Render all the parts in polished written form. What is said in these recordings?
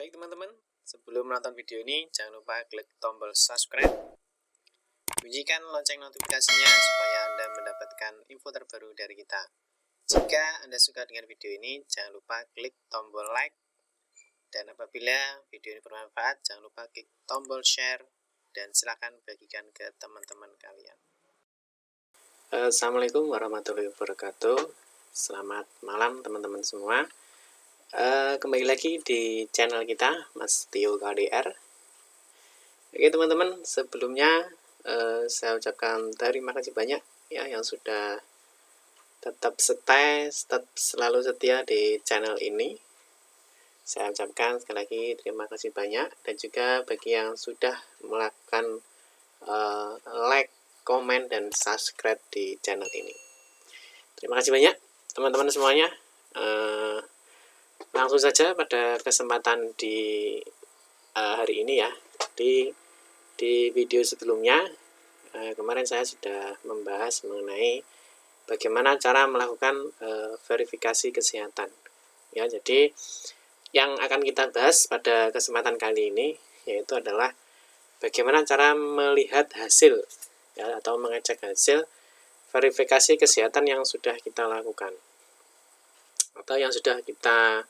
Baik teman-teman, sebelum menonton video ini jangan lupa klik tombol subscribe, bunyikan lonceng notifikasinya supaya Anda mendapatkan info terbaru dari kita. Jika Anda suka dengan video ini, jangan lupa klik tombol like, dan apabila video ini bermanfaat, jangan lupa klik tombol share, dan silakan bagikan ke teman-teman kalian. Assalamualaikum warahmatullahi wabarakatuh. Selamat malam teman-teman semua. Kembali lagi di channel kita, Mas Tio KDR. Oke teman-teman, sebelumnya saya ucapkan terima kasih banyak ya yang sudah tetap stay, tetap selalu setia di channel ini. Saya ucapkan sekali lagi terima kasih banyak, dan juga bagi yang sudah melakukan like, komen, dan subscribe di channel ini. Terima kasih banyak teman-teman semuanya. Langsung saja pada kesempatan di hari ini ya. Di video sebelumnya kemarin saya sudah membahas mengenai bagaimana cara melakukan verifikasi kesehatan. Ya, jadi yang akan kita bahas pada kesempatan kali ini yaitu adalah bagaimana cara melihat hasil ya, atau mengecek hasil verifikasi kesehatan yang sudah kita lakukan atau yang sudah kita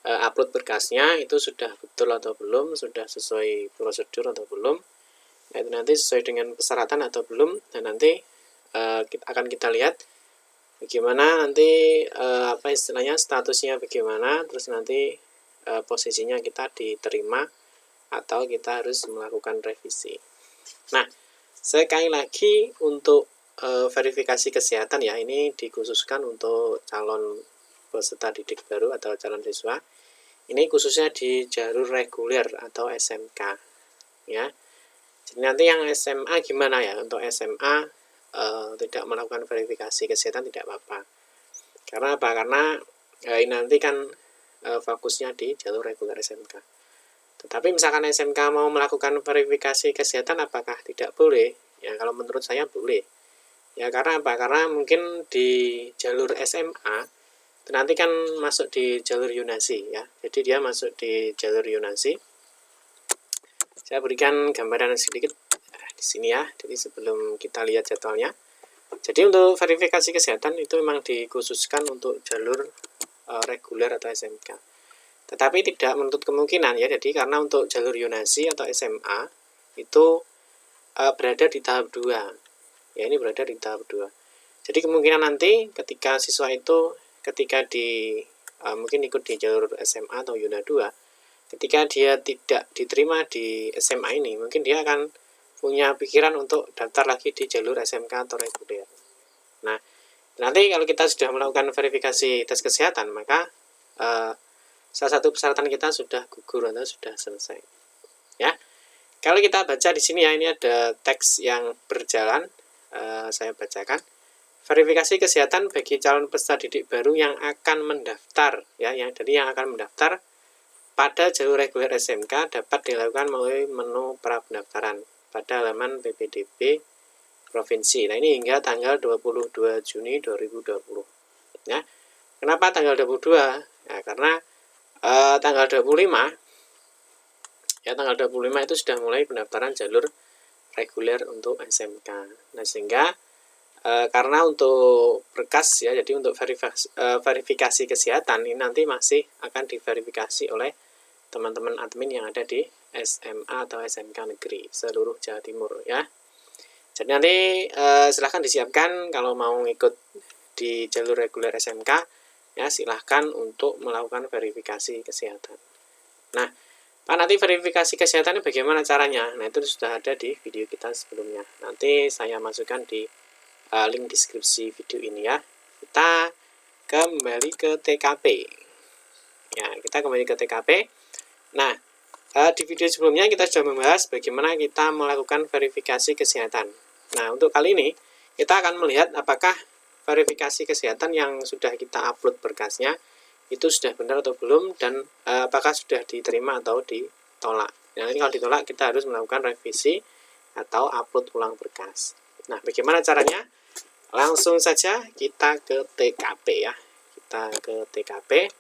upload berkasnya, itu sudah betul atau belum, sudah sesuai prosedur atau belum. Nah, itu nanti sesuai dengan persyaratan atau belum, dan nanti akan kita lihat bagaimana nanti apa istilahnya statusnya bagaimana, terus nanti posisinya kita diterima atau kita harus melakukan revisi. Nah, sekali lagi untuk verifikasi kesehatan ya, ini dikhususkan untuk calon peserta didik baru atau calon siswa. Ini khususnya di jalur reguler atau SMK ya. Jadi nanti yang SMA gimana ya? Untuk SMA tidak melakukan verifikasi kesehatan tidak apa-apa. Karena apa? Karena ini nanti kan fokusnya di jalur reguler SMK. Tetapi misalkan SMK mau melakukan verifikasi kesehatan, apakah tidak boleh? Ya kalau menurut saya boleh. Ya karena apa? Karena mungkin di jalur SMA nanti kan masuk di jalur yonasi ya. Jadi dia masuk di jalur yonasi. Saya berikan gambaran sedikit di sini ya. Jadi sebelum kita lihat jadwalnya. Jadi untuk verifikasi kesehatan itu memang dikhususkan untuk jalur reguler atau SMK. Tetapi tidak menutup kemungkinan ya. Jadi karena untuk jalur yonasi atau SMA itu berada di tahap 2. Ya, ini berada di tahap 2. Jadi kemungkinan nanti ketika siswa itu ketika mungkin ikut di jalur SMA atau Yona 2, ketika dia tidak diterima di SMA ini, mungkin dia akan punya pikiran untuk daftar lagi di jalur SMK atau reguler. Nah, nanti kalau kita sudah melakukan verifikasi tes kesehatan, maka salah satu persyaratan kita sudah gugur atau sudah selesai. Ya, kalau kita baca di sini ya, ini ada teks yang berjalan, saya bacakan. Verifikasi kesehatan bagi calon peserta didik baru yang akan mendaftar ya, yang akan mendaftar pada jalur reguler SMK dapat dilakukan melalui menu pra pendaftaran pada halaman PPDB provinsi. Nah, ini hingga tanggal 22 Juni 2020. Ya. Kenapa tanggal 22? Ya, karena tanggal 25 ya, tanggal 25 itu sudah mulai pendaftaran jalur reguler untuk SMK. Nah, sehingga karena untuk berkas ya, jadi untuk verifikasi kesehatan ini nanti masih akan diverifikasi oleh teman-teman admin yang ada di SMA atau SMK negeri seluruh Jawa Timur ya. Jadi nanti silahkan disiapkan kalau mau ikut di jalur reguler SMK ya, silahkan untuk melakukan verifikasi kesehatan. Nah, Pak, nanti verifikasi kesehatannya bagaimana caranya? Nah, itu sudah ada di video kita sebelumnya. Nanti saya masukkan di link deskripsi video ini ya. Kita kembali ke TKP. Ya, kita kembali ke TKP. Nah, di video sebelumnya kita sudah membahas bagaimana kita melakukan verifikasi kesehatan. Nah, untuk kali ini kita akan melihat apakah verifikasi kesehatan yang sudah kita upload berkasnya itu sudah benar atau belum, dan apakah sudah diterima atau ditolak. Nah, ini kalau ditolak kita harus melakukan revisi atau upload ulang berkas. Nah, bagaimana caranya? Langsung saja kita ke TKP ya. Kita ke TKP.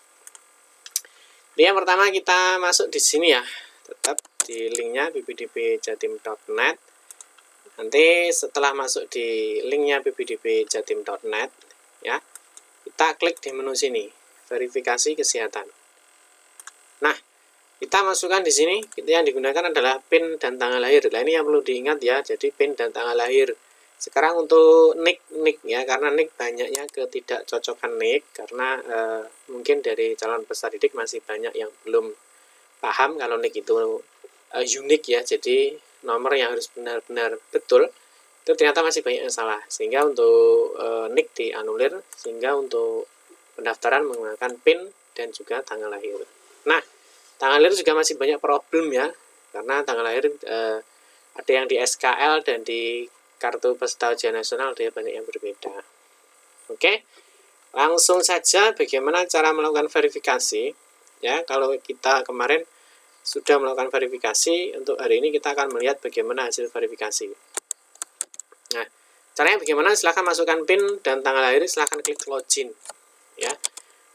Jadi yang pertama kita masuk di sini ya, tetap di linknya ppdbjatim.net. Nanti setelah masuk di linknya ppdbjatim.net ya, kita klik di menu sini, verifikasi kesehatan. Nah, kita masukkan di sini, yang digunakan adalah PIN dan tanggal lahir. Nah, ini yang perlu diingat ya, jadi PIN dan tanggal lahir. Sekarang untuk NIK ya, karena NIK banyaknya ketidakcocokan NIK, karena mungkin dari calon peserta didik masih banyak yang belum paham kalau NIK itu unik ya, jadi nomor yang harus benar-benar betul, itu ternyata masih banyak yang salah. Sehingga untuk NIK dianulir, sehingga untuk pendaftaran menggunakan PIN dan juga tanggal lahir. Nah, tanggal lahir juga masih banyak problem ya, karena tanggal lahir ada yang di SKL dan di kartu peserta ujian nasional ada banyak yang berbeda. Oke, langsung saja bagaimana cara melakukan verifikasi ya. Kalau kita kemarin sudah melakukan verifikasi, untuk hari ini kita akan melihat bagaimana hasil verifikasi. Nah, caranya bagaimana? Silahkan masukkan PIN dan tanggal lahir, silahkan klik login ya.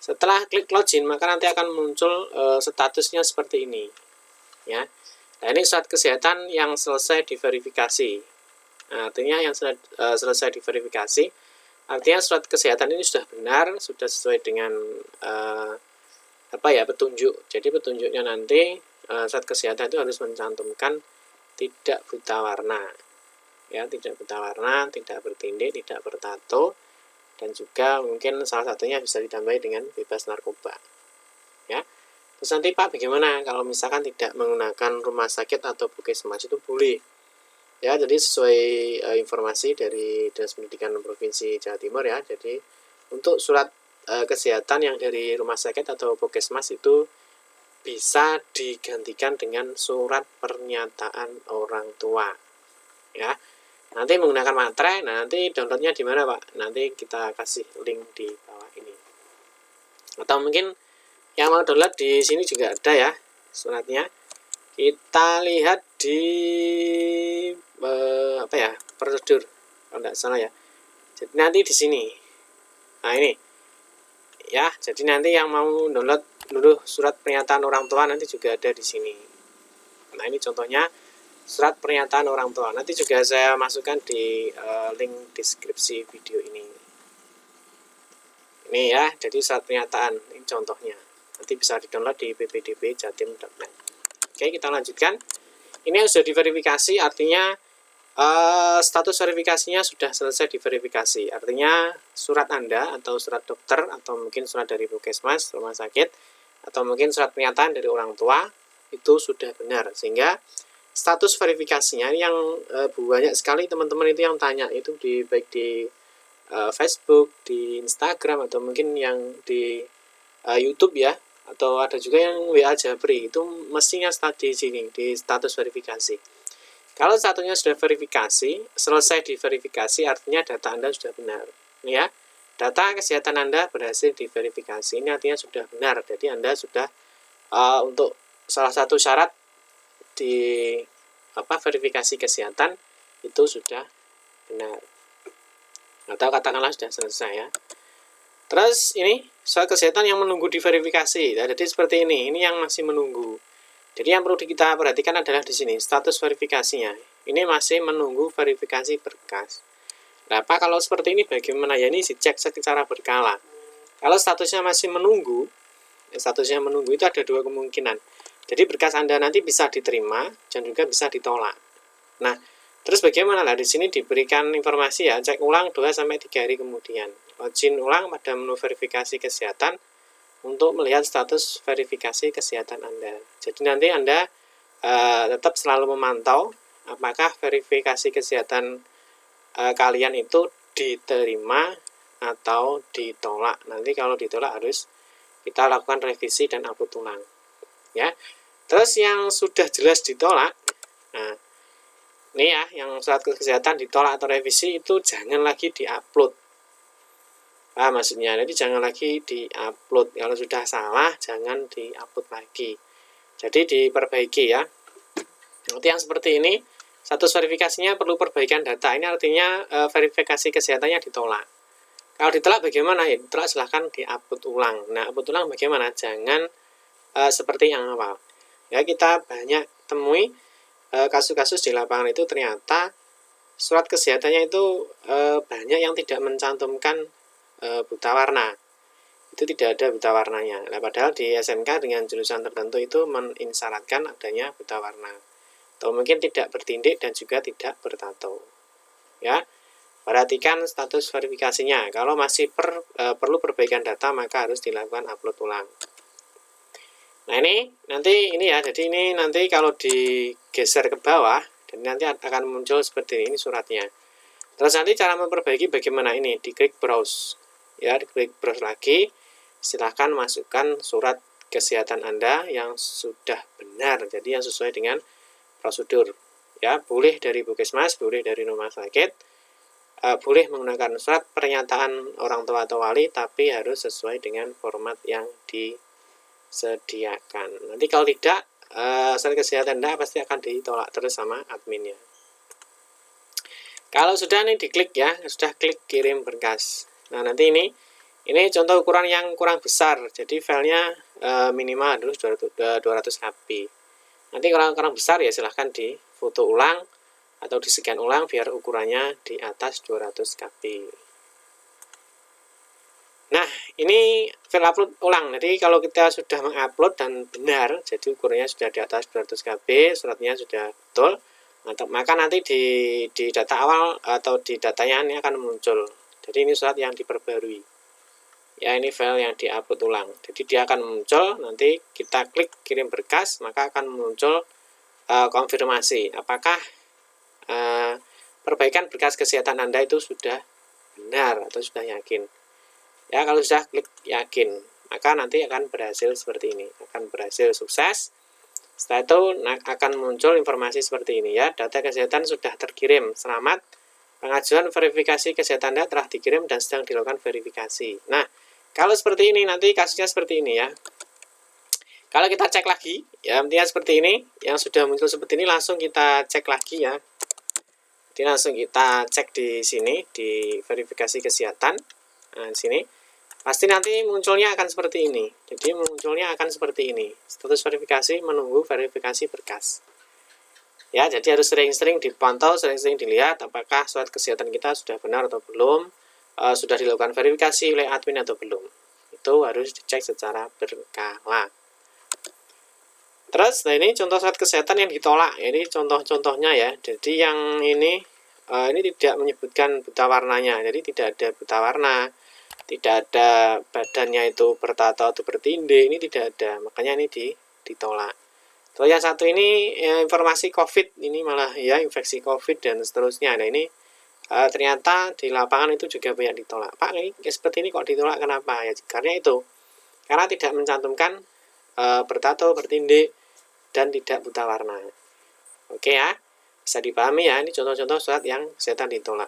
Setelah klik login, maka nanti akan muncul statusnya seperti ini ya. Nah, ini surat kesehatan yang selesai diverifikasi. Nah, artinya yang selesai diverifikasi, artinya surat kesehatan ini sudah benar, sudah sesuai dengan petunjuk. Jadi petunjuknya nanti surat kesehatan itu harus mencantumkan tidak buta warna ya, tidak buta warna, tidak bertindih, tidak bertato, dan juga mungkin salah satunya bisa ditambahi dengan bebas narkoba ya. Terus nanti Pak, bagaimana kalau misalkan tidak menggunakan rumah sakit atau puskesmas? Itu boleh ya. Jadi sesuai informasi dari Dinas Pendidikan Provinsi Jawa Timur ya, jadi untuk surat kesehatan yang dari rumah sakit atau puskesmas itu bisa digantikan dengan surat pernyataan orang tua ya. Nanti menggunakan materai. Nah, nanti downloadnya di mana Pak? Nanti kita kasih link di bawah ini. Atau mungkin yang mau download di sini juga ada ya suratnya. Kita lihat di prosedur kalau tidak salah ya. Jadi nanti di sini. Nah, ini ya. Jadi nanti yang mau download dulu surat pernyataan orang tua nanti juga ada di sini. Nah, ini contohnya surat pernyataan orang tua. Nanti juga saya masukkan di link deskripsi video ini. Ini ya, jadi surat pernyataan, ini contohnya. Nanti bisa di-download di ppdbjatim.net. Oke, kita lanjutkan. Ini yang sudah diverifikasi, artinya status verifikasinya sudah selesai diverifikasi. Artinya surat Anda atau surat dokter atau mungkin surat dari puskesmas, rumah sakit, atau mungkin surat pernyataan dari orang tua itu sudah benar. Sehingga status verifikasinya yang banyak sekali teman-teman itu yang tanya, itu baik di Facebook, di Instagram, atau mungkin yang di YouTube ya, atau ada juga yang WA Jabri, itu mestinya di sini di status verifikasi. Kalau satunya sudah verifikasi, selesai diverifikasi, artinya data Anda sudah benar ya. Data kesehatan Anda berhasil diverifikasi, ini artinya sudah benar. Jadi Anda sudah untuk salah satu syarat di verifikasi kesehatan itu sudah benar, atau katakanlah sudah selesai ya. Terus ini surat kesehatan yang menunggu diverifikasi. Nah, jadi seperti ini yang masih menunggu. Jadi yang perlu kita perhatikan adalah di sini status verifikasinya. Ini masih menunggu verifikasi berkas. Nah, Pak, kalau seperti ini bagaimana ya? Ini dicek secara berkala. Kalau statusnya masih menunggu, itu ada dua kemungkinan. Jadi berkas Anda nanti bisa diterima dan juga bisa ditolak. Nah, terus bagaimana? Nah, di sini diberikan informasi ya, cek ulang 2-3 hari kemudian. Login ulang pada menu verifikasi kesehatan untuk melihat status verifikasi kesehatan Anda. Jadi nanti Anda tetap selalu memantau apakah verifikasi kesehatan kalian itu diterima atau ditolak. Nanti kalau ditolak harus kita lakukan revisi dan upload ulang ya. Terus yang sudah jelas ditolak, nah ini ya, yang surat kesehatan ditolak atau revisi itu jangan lagi diupload. Maksudnya, jadi jangan lagi diupload. Kalau sudah salah jangan diupload lagi. Jadi diperbaiki ya. Nanti yang seperti ini, status verifikasinya perlu perbaikan data. Ini artinya verifikasi kesehatannya ditolak. Kalau ditolak bagaimana? Ya ditolak silahkan diupload ulang. Nah, upload ulang bagaimana? Jangan seperti yang awal. Ya, kita banyak temui kasus-kasus di lapangan itu ternyata surat kesehatannya itu banyak yang tidak mencantumkan buta warna. Itu tidak ada buta warnanya. Nah, padahal di SMK dengan jurusan tertentu itu mensyaratkan adanya buta warna. Atau mungkin tidak bertindik dan juga tidak bertato. Ya. Perhatikan status verifikasinya. Kalau masih perlu perbaikan data, maka harus dilakukan upload ulang. Nah, ini nanti ini ya. Jadi ini nanti kalau digeser ke bawah, dan nanti akan muncul seperti ini suratnya. Terus nanti cara memperbaiki bagaimana ini? Diklik browse. Ya, diklik browse lagi. Silahkan masukkan surat kesehatan Anda yang sudah benar. Jadi yang sesuai dengan prosedur. Ya, boleh dari Puskesmas, boleh dari rumah sakit. Boleh menggunakan surat pernyataan orang tua atau wali, tapi harus sesuai dengan format yang disediakan. Nanti kalau tidak, surat kesehatan Anda pasti akan ditolak terus sama adminnya. Kalau sudah nih diklik ya, sudah klik kirim berkas. Nah, nanti ini contoh ukuran yang kurang besar, jadi filenya minimal harus 200 KB. Nanti kalau kurang besar ya silahkan di foto ulang atau di scan ulang biar ukurannya di atas 200 KB. Nah, ini file upload ulang. Jadi kalau kita sudah mengupload dan benar, jadi ukurannya sudah di atas 200 KB, suratnya sudah betul, maka nanti di data awal atau di datanya ini akan muncul. Jadi ini surat yang diperbarui. Ya, ini file yang diupload ulang. Jadi dia akan muncul, nanti kita klik kirim berkas, maka akan muncul konfirmasi apakah perbaikan berkas kesehatan Anda itu sudah benar atau sudah yakin. Ya, kalau sudah klik yakin, maka nanti akan berhasil seperti ini, akan berhasil sukses. Setelah itu akan muncul informasi seperti ini ya, data kesehatan sudah terkirim, selamat, pengajuan verifikasi kesehatan Anda telah dikirim dan sedang dilakukan verifikasi. Nah, kalau seperti ini nanti kasusnya seperti ini ya. Kalau kita cek lagi, ya intinya seperti ini, yang sudah muncul seperti ini langsung kita cek lagi ya. Jadi langsung kita cek di sini di verifikasi kesehatan. Nah, di sini pasti nanti munculnya akan seperti ini. Jadi munculnya akan seperti ini. Status verifikasi menunggu verifikasi berkas. Ya, jadi harus sering-sering dipantau, sering-sering dilihat apakah surat kesehatan kita sudah benar atau belum, sudah dilakukan verifikasi oleh admin atau belum. Itu harus dicek secara berkala. Terus, nah ini contoh surat kesehatan yang ditolak. Ini contoh-contohnya ya. Jadi yang ini tidak menyebutkan buta warnanya. Jadi tidak ada buta warna, tidak ada badannya itu bertato atau bertindih. Ini tidak ada. Makanya ini ditolak. Terus yang satu ini informasi COVID. Ini malah ya infeksi COVID dan seterusnya. Nah ini ternyata di lapangan itu juga banyak ditolak. Pak, ini seperti ini kok ditolak kenapa? Ya karena itu. Karena tidak mencantumkan bertato, bertindih, dan tidak buta warna. Oke ya, bisa dipahami ya, ini contoh-contoh surat yang kesehatan ditolak.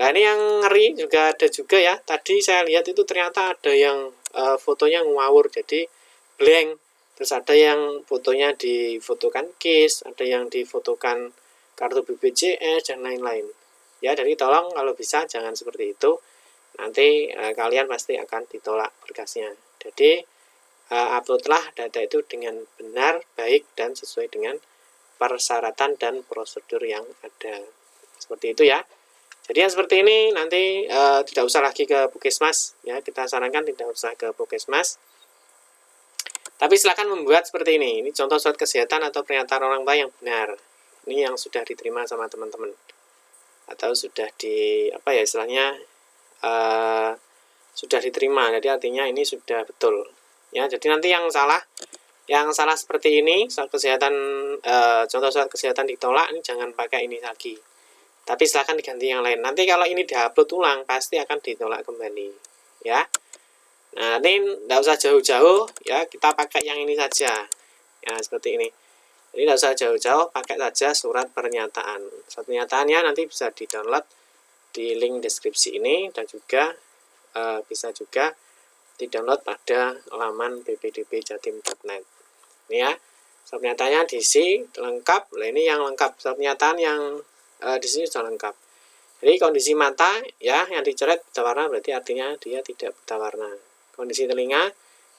Nah ini yang ngeri juga ada juga ya, tadi saya lihat itu ternyata ada yang fotonya ngawur, jadi blank. Terus ada yang fotonya difotokan KIS, ada yang difotokan kartu BPJS, dan lain-lain. Ya, jadi tolong kalau bisa jangan seperti itu, nanti kalian pasti akan ditolak berkasnya. Jadi uploadlah data itu dengan benar, baik, dan sesuai dengan persyaratan dan prosedur yang ada. Seperti itu ya. Jadi yang seperti ini nanti tidak usah lagi ke Puskesmas ya, kita sarankan tidak usah ke Puskesmas. Tapi silakan membuat seperti ini. Ini contoh surat kesehatan atau pernyataan orang tua yang benar. Ini yang sudah diterima sama teman-teman. Atau sudah istilahnya sudah diterima. Jadi artinya ini sudah betul. Ya, jadi nanti yang salah seperti ini, surat kesehatan contoh surat kesehatan ditolak, ini jangan pakai ini lagi. Tapi silahkan diganti yang lain. Nanti kalau ini diupload ulang pasti akan ditolak kembali, ya. Nah, ini tidak usah jauh-jauh, ya, kita pakai yang ini saja. Ya, seperti ini. Jadi tidak usah jauh-jauh, pakai saja surat pernyataan. Surat pernyataannya nanti bisa di-download di link deskripsi ini dan juga bisa juga di-download pada laman ppdbjatim.net. Ini ya, surat pernyataannya diisi lengkap. Nah, ini yang lengkap, surat pernyataan yang di sini sudah lengkap. Jadi kondisi mata ya yang dicoret buta warna berarti artinya dia tidak buta warna. Kondisi telinga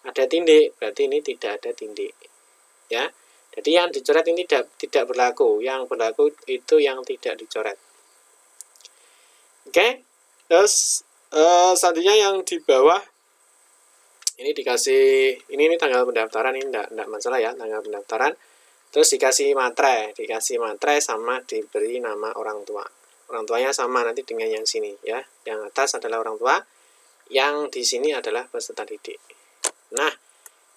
ada tindik, berarti ini tidak ada tindik. Ya. Jadi yang dicoret ini tidak berlaku, yang berlaku itu yang tidak dicoret. Oke. Terus selanjutnya yang di bawah ini dikasih ini tanggal pendaftaran, ini enggak masalah ya, tanggal pendaftaran. Terus dikasih materai sama diberi nama orang tua. Orang tuanya sama nanti dengan yang sini ya. Yang atas adalah orang tua, yang di sini adalah peserta didik. Nah,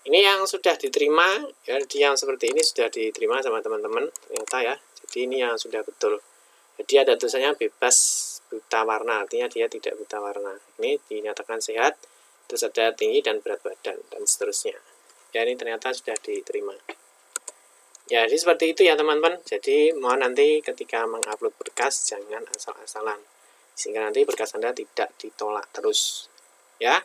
ini yang sudah diterima ya, yang seperti ini sudah diterima sama teman-teman ternyata ya. Jadi ini yang sudah betul. Jadi ada tulisannya bebas buta warna, artinya dia tidak buta warna. Ini dinyatakan sehat, terus ada tinggi dan berat badan dan seterusnya. Ya, ini ternyata sudah diterima. Ya, jadi seperti itu ya teman-teman. Jadi mohon nanti ketika mengupload berkas jangan asal-asalan, sehingga nanti berkas Anda tidak ditolak terus. Ya,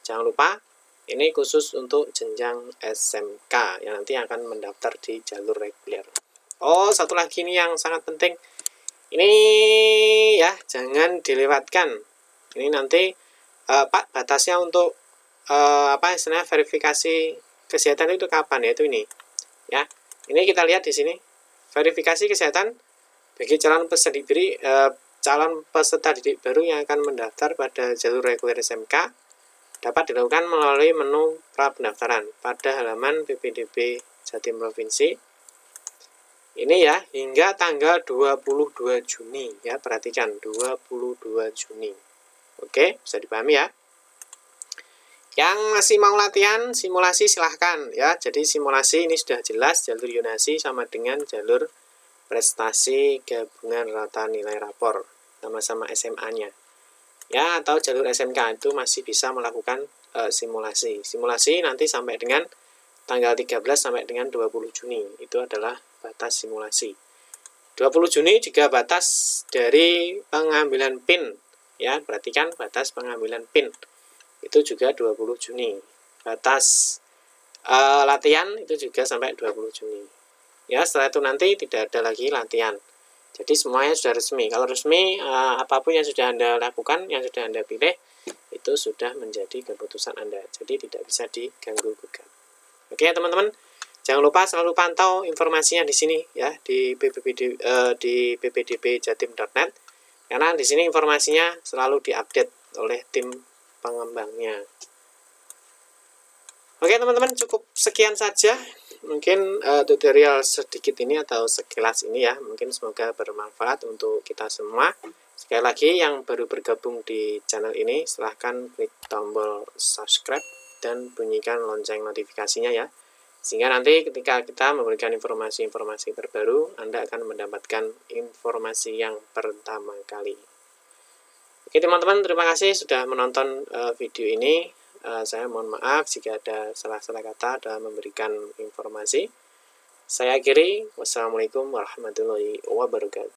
jangan lupa ini khusus untuk jenjang SMK yang nanti akan mendaftar di jalur reguler. Oh, satu lagi ini yang sangat penting. Ini ya, jangan dilewatkan. Ini nanti Pak, batasnya untuk istilahnya verifikasi kesehatan itu kapan? Yaitu ini. Ya. Ini kita lihat di sini. Verifikasi kesehatan bagi calon peserta didik baru yang akan mendaftar pada jalur reguler SMK dapat dilakukan melalui menu pra pendaftaran pada halaman PPDB Jatim Provinsi. Ini ya, hingga tanggal 22 Juni ya, perhatikan 22 Juni. Oke, bisa dipahami ya. Yang masih mau latihan simulasi silahkan ya. Jadi simulasi ini sudah jelas, jalur yonasi sama dengan jalur prestasi gabungan rata nilai rapor, sama-sama SMA-nya. Ya, atau jalur SMK itu masih bisa melakukan simulasi. Simulasi nanti sampai dengan tanggal 13 sampai dengan 20 Juni. Itu adalah batas simulasi. 20 Juni juga batas dari pengambilan PIN. Ya, perhatikan batas pengambilan PIN. Itu juga 20 Juni. Batas latihan itu juga sampai 20 Juni. Ya, setelah itu nanti tidak ada lagi latihan. Jadi semuanya sudah resmi. Kalau resmi, apapun yang sudah Anda lakukan, yang sudah Anda pilih, itu sudah menjadi keputusan Anda. Jadi tidak bisa diganggu-gugat. Oke, teman-teman. Jangan lupa selalu pantau informasinya di sini ya, di ppdb jatim.net. Karena di sini informasinya selalu diupdate oleh tim pengembangnya. Oke teman-teman, cukup sekian saja mungkin tutorial sedikit ini atau sekilas ini ya. Mungkin semoga bermanfaat untuk kita semua. Sekali lagi yang baru bergabung di channel ini, silahkan klik tombol subscribe dan bunyikan lonceng notifikasinya ya, sehingga nanti ketika kita memberikan informasi-informasi terbaru, Anda akan mendapatkan informasi yang pertama kali. Oke teman-teman, terima kasih sudah menonton video ini. Saya mohon maaf jika ada salah-salah kata dalam memberikan informasi. Saya akhiri, wassalamualaikum warahmatullahi wabarakatuh.